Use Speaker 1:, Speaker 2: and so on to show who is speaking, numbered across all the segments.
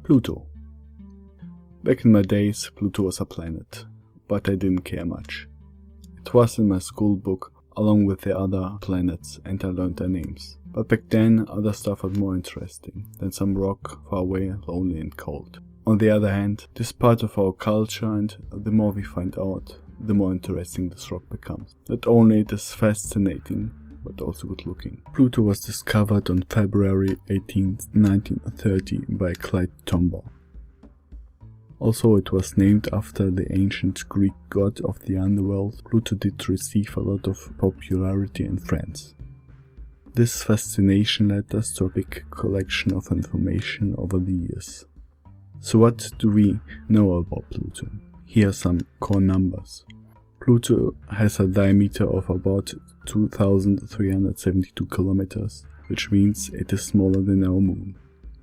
Speaker 1: Pluto. Back in my days, Pluto was a planet, but I didn't care much. It was in my school book along with the other planets and I learned their names. But back then, other stuff was more interesting than some rock far away, lonely and cold. On the other hand, this part of our culture, and the more we find out, the more interesting this rock becomes. Not only it is fascinating, but also good looking. Pluto was discovered on February 18, 1930 by Clyde Tombaugh. Also, it was named after the ancient Greek god of the underworld. Pluto did receive a lot of popularity in France. This fascination led us to a big collection of information over the years. So what do we know about Pluto? Here are some core numbers. Pluto has a diameter of about 2,372 kilometers, which means it is smaller than our moon.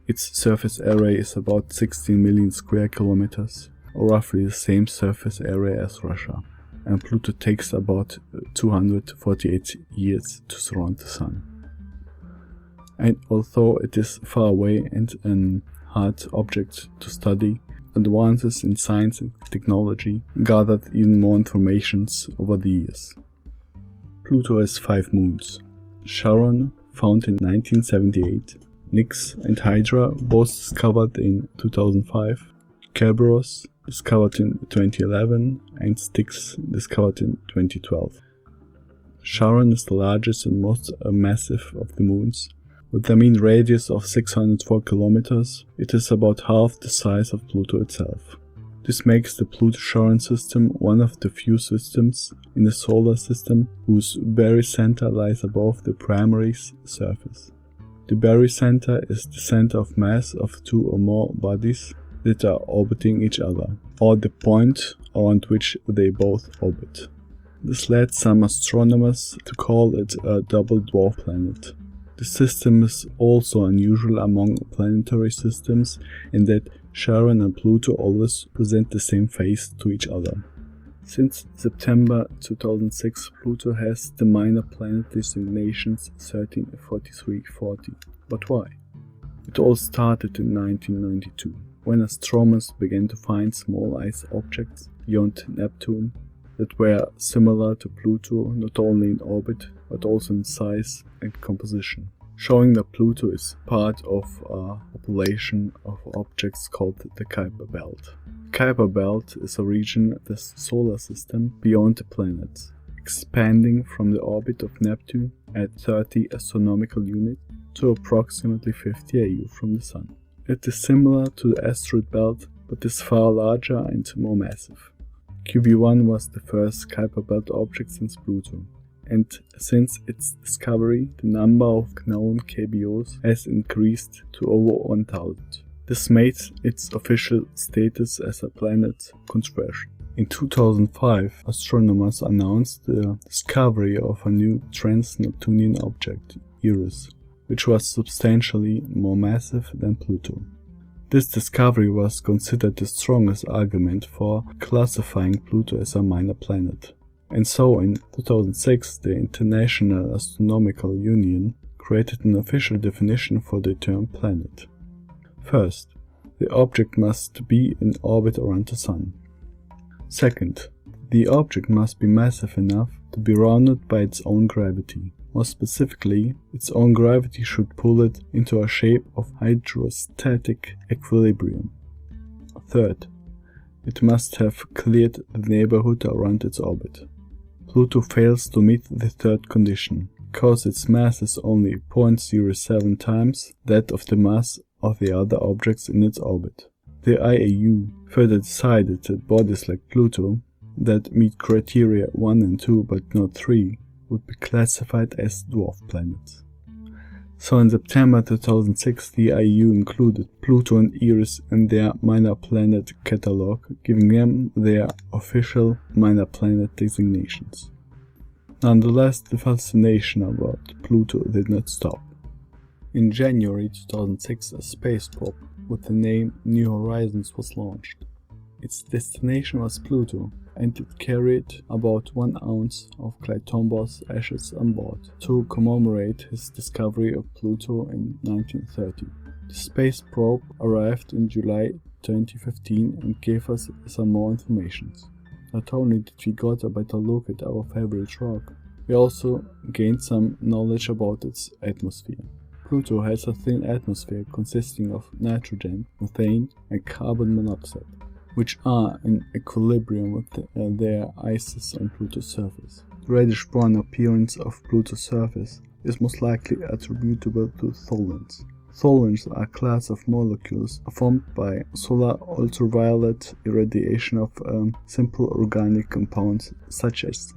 Speaker 1: Its surface area is about 16 million square kilometers, or roughly the same surface area as Russia. And Pluto takes about 248 years to surround the Sun. And although it is far away and an hard object to study, advances in science and technology gathered even more information over the years. Pluto has 5 moons. Charon, found in 1978, Nix and Hydra, both discovered in 2005, Kerberos, discovered in 2011, and Styx, discovered in 2012. Charon is the largest and most massive of the moons. With a mean radius of 604 kilometers, it is about half the size of Pluto itself. This makes the Pluto-Charon system one of the few systems in the solar system whose barycenter lies above the primary surface. The barycenter is the center of mass of 2 or more bodies that are orbiting each other, or the point around which they both orbit. This led some astronomers to call it a double dwarf planet. The system is also unusual among planetary systems in that Charon and Pluto always present the same face to each other. Since September 2006, Pluto has the minor planet designations 13, 43, 40. But why? It all started in 1992, when astronomers began to find small ice objects beyond Neptune that were similar to Pluto not only in orbit but also in size and composition, showing that Pluto is part of a population of objects called the Kuiper Belt. The Kuiper Belt is a region of the solar system beyond the planets, expanding from the orbit of Neptune at 30 astronomical units to approximately 50 AU from the Sun. It is similar to the asteroid belt, but is far larger and more massive. QB1 was the first Kuiper Belt object since Pluto, and since its discovery, the number of known KBOs has increased to over 1,000. This made its official status as a planet controversial. In 2005, astronomers announced the discovery of a new trans-Neptunian object, Eris, which was substantially more massive than Pluto. This discovery was considered the strongest argument for classifying Pluto as a minor planet. And so in 2006, the International Astronomical Union created an official definition for the term planet. First, the object must be in orbit around the Sun. Second, the object must be massive enough to be rounded by its own gravity. More specifically, its own gravity should pull it into a shape of hydrostatic equilibrium. Third, it must have cleared the neighborhood around its orbit. Pluto fails to meet the third condition, because its mass is only 0.07 times that of the mass of the other objects in its orbit. The IAU further decided that bodies like Pluto, that meet criteria 1 and 2 but not 3, would be classified as dwarf planets. So in September 2006, the IAU included Pluto and Eris in their minor planet catalog, giving them their official minor planet designations. Nonetheless, the fascination about Pluto did not stop. In January 2006, a space probe with the name New Horizons was launched. Its destination was Pluto, and it carried about 1 ounce of Clyde Tombaugh's ashes on board to commemorate his discovery of Pluto in 1930. The space probe arrived in July 2015 and gave us some more information. Not only did we got a better look at our favorite rock, we also gained some knowledge about its atmosphere. Pluto has a thin atmosphere consisting of nitrogen, methane, and carbon monoxide, which are in equilibrium with their ices on Pluto's surface. The reddish-brown appearance of Pluto's surface is most likely attributable to tholins. Tholins are a class of molecules formed by solar ultraviolet irradiation of simple organic compounds such as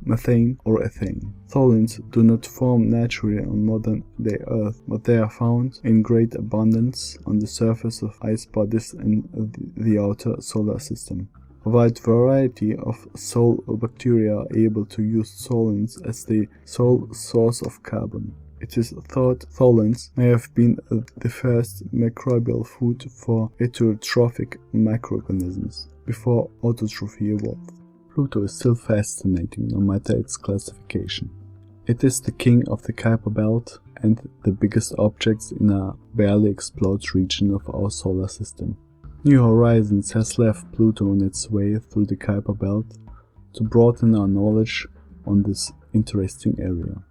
Speaker 1: methane or ethane. Tholins do not form naturally on modern-day Earth, but they are found in great abundance on the surface of ice bodies in the outer solar system. A wide variety of soil bacteria are able to use tholins as the sole source of carbon. It is thought tholins may have been the first microbial food for heterotrophic microorganisms, before autotrophy evolved. Pluto is still fascinating no matter its classification. It is the king of the Kuiper belt and the biggest objects in a barely explored region of our solar system. New Horizons has left Pluto on its way through the Kuiper belt to broaden our knowledge on this interesting area.